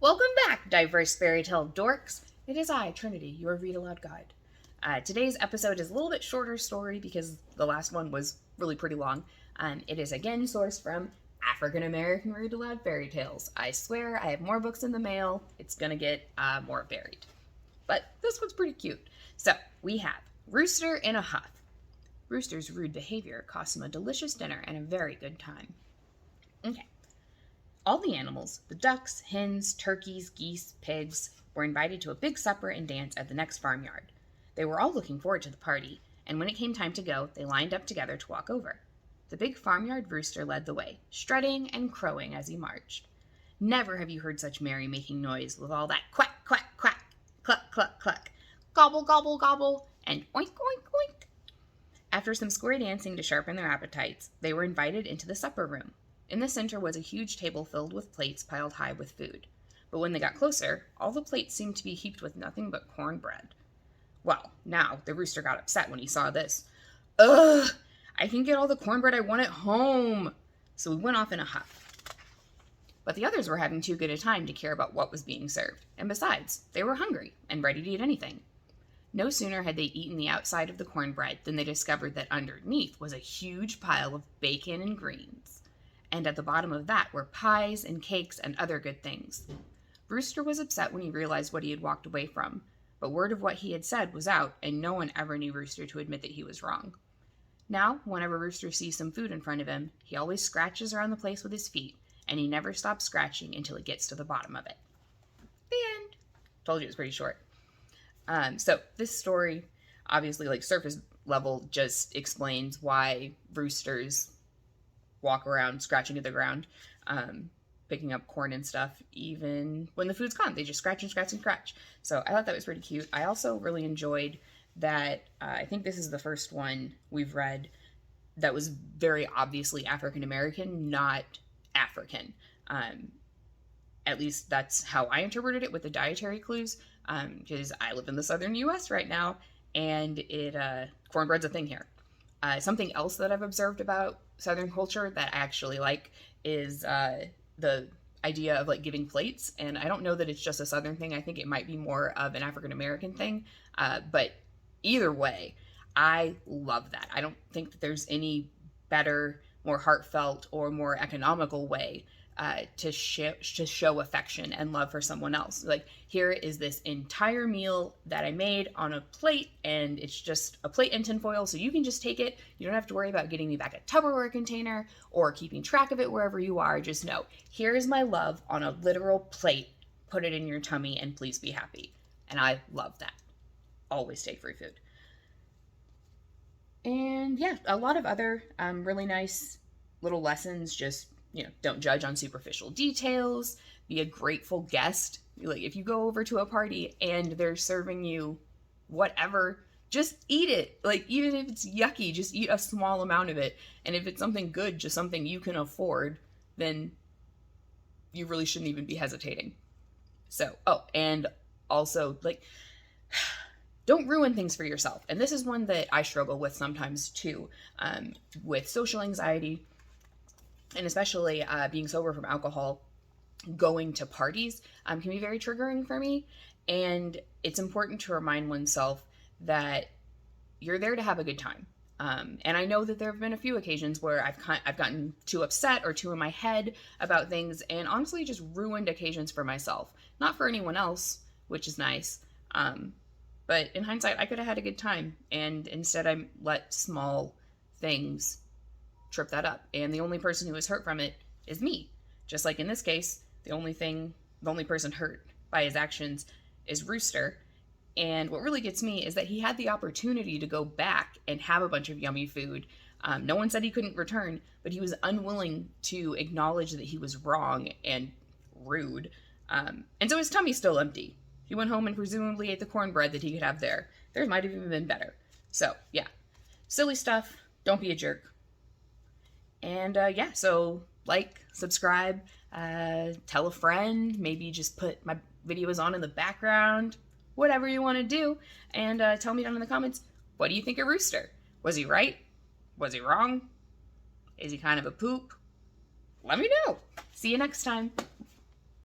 Welcome back, diverse fairy tale dorks. It is I, Trinity, your read aloud guide. Today's episode is a little bit shorter story because the last one was really pretty long. It is again sourced from African American Read Aloud Fairy Tales. I swear I have more books in the mail. It's gonna get more varied. But this one's pretty cute. So we have Rooster in a Huff. Rooster's rude behavior costs him a delicious dinner and a very good time. Okay. All the animals, the ducks, hens, turkeys, geese, pigs, were invited to a big supper and dance at the next farmyard. They were all looking forward to the party, and when it came time to go, they lined up together to walk over. The big farmyard rooster led the way, strutting and crowing as he marched. Never have you heard such merry-making noise with all that quack, quack, quack, cluck, cluck, cluck, gobble, gobble, gobble, and oink, oink, oink. After some square dancing to sharpen their appetites, they were invited into the supper room. In the center was a huge table filled with plates piled high with food. But when they got closer, all the plates seemed to be heaped with nothing but cornbread. Well, now the rooster got upset when he saw this. Ugh! I can get all the cornbread I want at home! So he went off in a huff. But the others were having too good a time to care about what was being served, and besides, they were hungry and ready to eat anything. No sooner had they eaten the outside of the cornbread than they discovered that underneath was a huge pile of bacon and greens. And at the bottom of that were pies and cakes and other good things. Rooster was upset when he realized what he had walked away from, but word of what he had said was out, and no one ever knew Rooster to admit that he was wrong. Now, whenever Rooster sees some food in front of him, he always scratches around the place with his feet, and he never stops scratching until he gets to the bottom of it. The end. Told you it was pretty short. So this story, obviously, like surface level, just explains why roosters walk around scratching at the ground, picking up corn and stuff, even when the food's gone. They just scratch and scratch and scratch. So I thought that was pretty cute. I also really enjoyed that. I think this is the first one we've read that was very obviously African American, not African. At least that's how I interpreted it with the dietary clues, because I live in the southern U.S. right now, and cornbread's a thing here. Something else that I've observed about Southern culture that I actually like is the idea of like giving plates. And I don't know that it's just a Southern thing. I think it might be more of an African American thing. But either way, I love that. I don't think that there's any better, more heartfelt, or more economical way to show affection and love for someone else. Like, here is this entire meal that I made on a plate, and it's just a plate and tinfoil, so you can just take it. You don't have to worry about getting me back a Tupperware container or keeping track of it wherever you are. Just know, here is my love on a literal plate. Put it in your tummy and please be happy. And I love that. Always take free food. And yeah, a lot of other really nice little lessons. Just, don't judge on superficial details. Be a grateful guest. Like, if you go over to a party and they're serving you whatever, just eat it. Like, even if it's yucky, just eat a small amount of it. And if it's something good, just something you can afford, then you really shouldn't even be hesitating. So, and also, like, don't ruin things for yourself. And this is one that I struggle with sometimes too, with social anxiety. And especially being sober from alcohol, going to parties can be very triggering for me. And it's important to remind oneself that you're there to have a good time. And I know that there have been a few occasions where I've gotten too upset or too in my head about things, and honestly just ruined occasions for myself. Not for anyone else, which is nice. But in hindsight, I could have had a good time. And instead I let small things trip that up, and the only person who was hurt from it is me. Just like in this case, the only person hurt by his actions is Rooster. And what really gets me is that he had the opportunity to go back and have a bunch of yummy food. No one said he couldn't return, but he was unwilling to acknowledge that he was wrong and rude. And so his tummy's still empty. He went home and presumably ate the cornbread that he could have there. Theirs might have even been better. So yeah, silly stuff. Don't be a jerk. And so like, subscribe, tell a friend, maybe just put my videos on in the background, whatever you want to do. And tell me down in the comments, what do you think of Rooster? Was he right? Was he wrong? Is he kind of a poop? Let me know. See you next time.